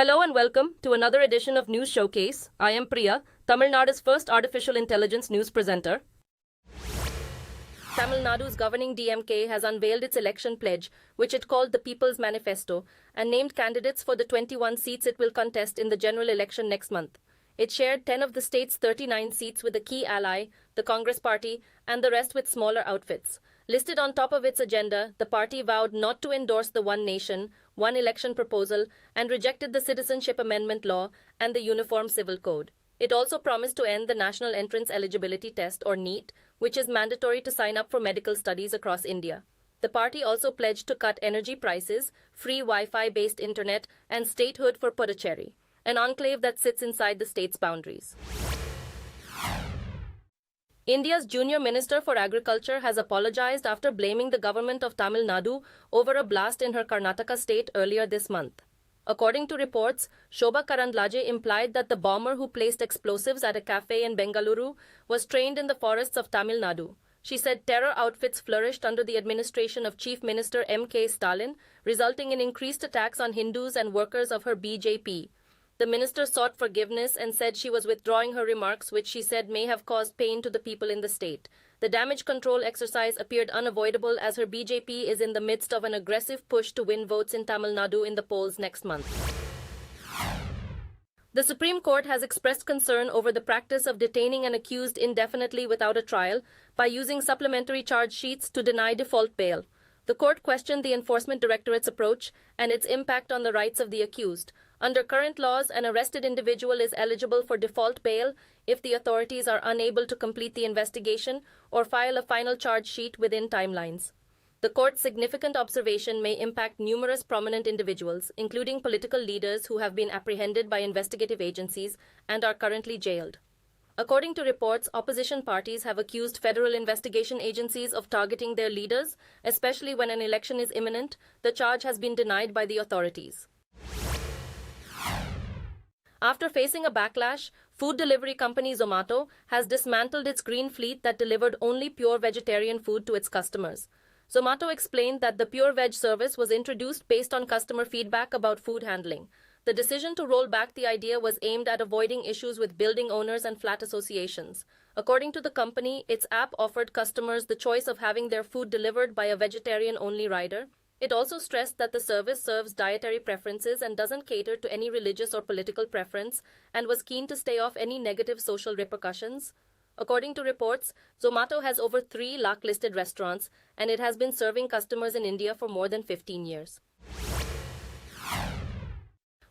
Hello and welcome to another edition of News Showcase. I am Priya, Tamil Nadu's first artificial intelligence news presenter. Tamil Nadu's governing DMK has unveiled its election pledge, which it called the People's Manifesto, and named candidates for the 21 seats it will contest in the general election next month. It shared 10 of the state's 39 seats with a key ally, the Congress Party, and the rest with smaller outfits. Listed on top of its agenda, the party vowed not to endorse the One Nation, One Election proposal and rejected the Citizenship Amendment Law and the Uniform Civil Code. It also promised to end the National Entrance Eligibility Test or NEET, which is mandatory to sign up for medical studies across India. The party also pledged to cut energy prices, free Wi-Fi-based internet, and statehood for Puducherry, an enclave that sits inside the state's boundaries. India's junior minister for agriculture has apologized after blaming the government of Tamil Nadu over a blast in her Karnataka state earlier this month. According to reports, Shobha Karandlaje implied that the bomber who placed explosives at a cafe in Bengaluru was trained in the forests of Tamil Nadu. She said terror outfits flourished under the administration of Chief Minister M.K Stalin, resulting in increased attacks on Hindus and workers of her BJP. The minister sought forgiveness and said she was withdrawing her remarks, which she said may have caused pain to the people in the state. The damage control exercise appeared unavoidable as her BJP is in the midst of an aggressive push to win votes in Tamil Nadu in the polls next month. The Supreme Court has expressed concern over the practice of detaining an accused indefinitely without a trial by using supplementary charge sheets to deny default bail. The court questioned the Enforcement Directorate's approach and its impact on the rights of the accused. Under current laws, an arrested individual is eligible for default bail if the authorities are unable to complete the investigation or file a final charge sheet within timelines. The court's significant observation may impact numerous prominent individuals, including political leaders who have been apprehended by investigative agencies and are currently jailed. According to reports, opposition parties have accused federal investigation agencies of targeting their leaders, especially when an election is imminent. The charge has been denied by the authorities. After facing a backlash, food delivery company Zomato has dismantled its green fleet that delivered only pure vegetarian food to its customers. Zomato explained that the pure veg service was introduced based on customer feedback about food handling. The decision to roll back the idea was aimed at avoiding issues with building owners and flat associations. According to the company, its app offered customers the choice of having their food delivered by a vegetarian-only rider. It also stressed that the service serves dietary preferences and doesn't cater to any religious or political preference, and was keen to stay off any negative social repercussions. According to reports, Zomato has over 3 lakh listed restaurants, and it has been serving customers in India for more than 15 years.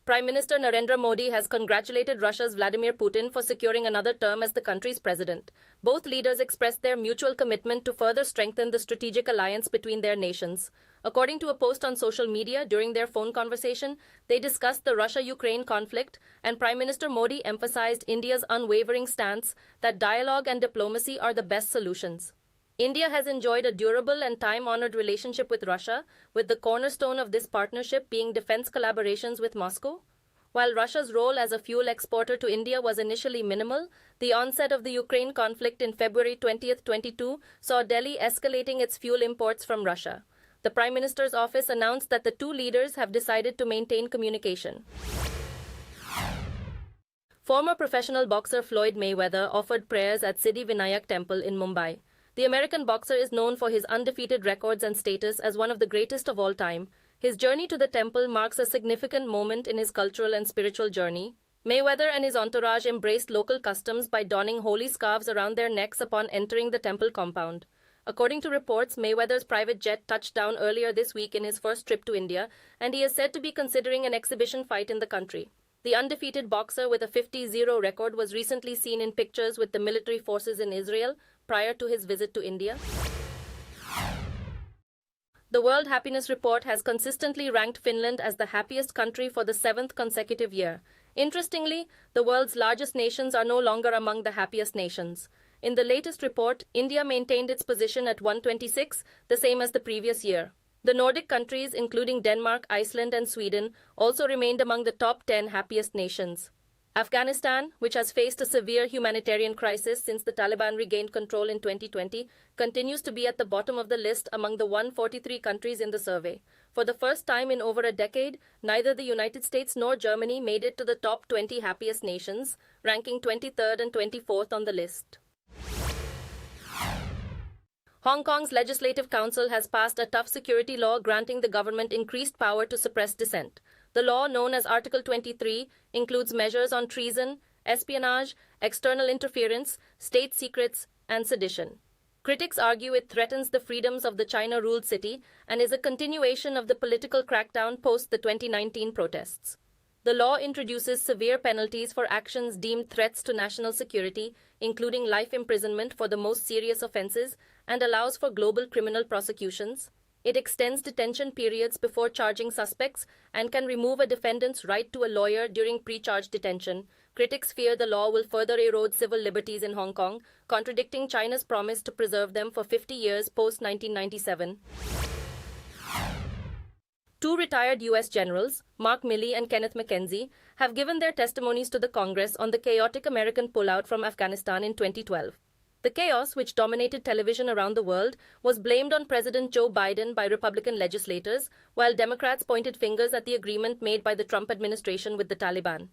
Prime Minister Narendra Modi has congratulated Russia's Vladimir Putin for securing another term as the country's president. Both leaders expressed their mutual commitment to further strengthen the strategic alliance between their nations. According to a post on social media during their phone conversation, they discussed the Russia-Ukraine conflict, and Prime Minister Modi emphasized India's unwavering stance that dialogue and diplomacy are the best solutions. India has enjoyed a durable and time-honored relationship with Russia, with the cornerstone of this partnership being defense collaborations with Moscow. While Russia's role as a fuel exporter to India was initially minimal, the onset of the Ukraine conflict in February 2022 saw Delhi escalating its fuel imports from Russia. The Prime Minister's office announced that the two leaders have decided to maintain communication. Former professional boxer Floyd Mayweather offered prayers at Siddhi Vinayak Temple in Mumbai. The American boxer is known for his undefeated records and status as one of the greatest of all time. His journey to the temple marks a significant moment in his cultural and spiritual journey. Mayweather and his entourage embraced local customs by donning holy scarves around their necks upon entering the temple compound. According to reports, Mayweather's private jet touched down earlier this week in his first trip to India, and he is said to be considering an exhibition fight in the country. The undefeated boxer with a 50-0 record was recently seen in pictures with the military forces in Israel prior to his visit to India. The World Happiness Report has consistently ranked Finland as the happiest country for the 7th consecutive year. Interestingly, the world's largest nations are no longer among the happiest nations. In the latest report, India maintained its position at 126, the same as the previous year. The Nordic countries, including Denmark, Iceland, and Sweden, also remained among the top 10 happiest nations. Afghanistan, which has faced a severe humanitarian crisis since the Taliban regained control in 2020, continues to be at the bottom of the list among the 143 countries in the survey. For the first time in over a decade, neither the United States nor Germany made it to the top 20 happiest nations, ranking 23rd and 24th on the list. Hong Kong's Legislative Council has passed a tough security law granting the government increased power to suppress dissent. The law, known as Article 23, includes measures on treason, espionage, external interference, state secrets, and sedition. Critics argue it threatens the freedoms of the China-ruled city and is a continuation of the political crackdown post the 2019 protests. The law introduces severe penalties for actions deemed threats to national security, including life imprisonment for the most serious offenses, and allows for global criminal prosecutions. It extends detention periods before charging suspects and can remove a defendant's right to a lawyer during pre-charge detention. Critics fear the law will further erode civil liberties in Hong Kong, contradicting China's promise to preserve them for 50 years post-1997. Two retired U.S. generals, Mark Milley and Kenneth McKenzie, have given their testimonies to the Congress on the chaotic American pullout from Afghanistan in 2012. The chaos, which dominated television around the world, was blamed on President Joe Biden by Republican legislators, while Democrats pointed fingers at the agreement made by the Trump administration with the Taliban.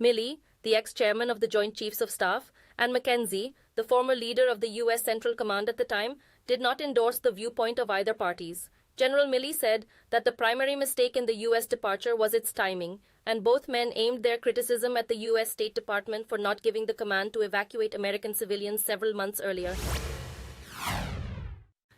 Milley, the ex-chairman of the Joint Chiefs of Staff, and McKenzie, the former leader of the U.S. Central Command at the time, did not endorse the viewpoint of either parties. General Milley said that the primary mistake in the U.S. departure was its timing, and both men aimed their criticism at the U.S. State Department for not giving the command to evacuate American civilians several months earlier.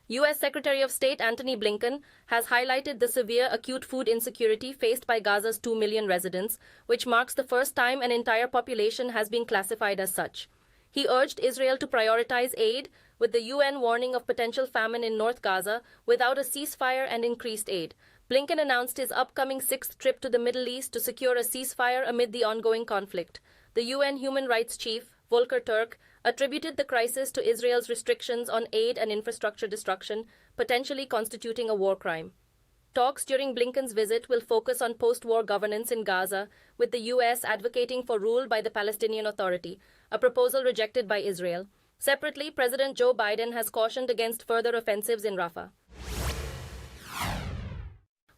U.S. Secretary of State Antony Blinken has highlighted the severe acute food insecurity faced by Gaza's 2 million residents, which marks the first time an entire population has been classified as such. He urged Israel to prioritize aid, with the UN warning of potential famine in North Gaza without a ceasefire and increased aid. Blinken announced his upcoming sixth trip to the Middle East to secure a ceasefire amid the ongoing conflict. The UN Human Rights Chief, Volker Turk, attributed the crisis to Israel's restrictions on aid and infrastructure destruction, potentially constituting a war crime. Talks during Blinken's visit will focus on post-war governance in Gaza, with the U.S. advocating for rule by the Palestinian Authority, a proposal rejected by Israel. Separately, President Joe Biden has cautioned against further offensives in Rafah.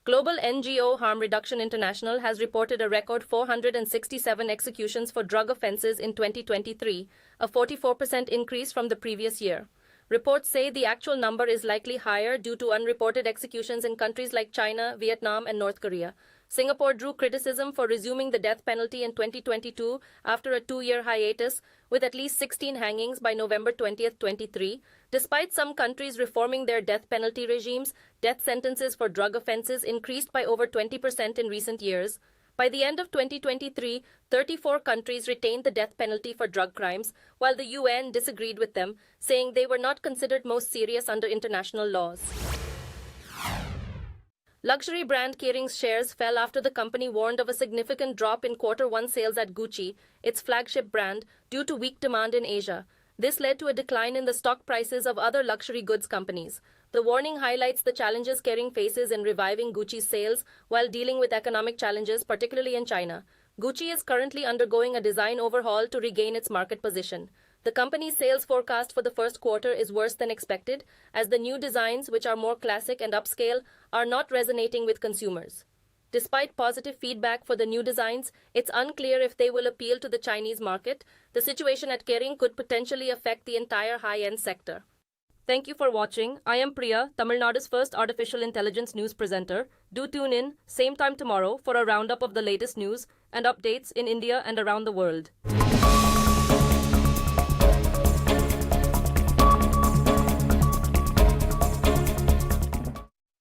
Global NGO Harm Reduction International has reported a record 467 executions for drug offenses in 2023, a 44% increase from the previous year. Reports say the actual number is likely higher due to unreported executions in countries like China, Vietnam, and North Korea. Singapore drew criticism for resuming the death penalty in 2022 after a 2-year hiatus, with at least 16 hangings by November 20, 2023. Despite some countries reforming their death penalty regimes, death sentences for drug offenses increased by over 20% in recent years. By the end of 2023, 34 countries retained the death penalty for drug crimes, while the UN disagreed with them, saying they were not considered most serious under international laws. Luxury brand Kering's shares fell after the company warned of a significant drop in Q1 sales at Gucci, its flagship brand, due to weak demand in Asia. This led to a decline in the stock prices of other luxury goods companies. The warning highlights the challenges Kering faces in reviving Gucci's sales while dealing with economic challenges, particularly in China. Gucci is currently undergoing a design overhaul to regain its market position. The company's sales forecast for the first quarter is worse than expected, as the new designs, which are more classic and upscale, are not resonating with consumers. Despite positive feedback for the new designs, it's unclear if they will appeal to the Chinese market. The situation at Kering could potentially affect the entire high-end sector. Thank you for watching. I am Priya, Tamil Nadu's first artificial intelligence news presenter. Do tune in, same time tomorrow, for a roundup of the latest news and updates in India and around the world.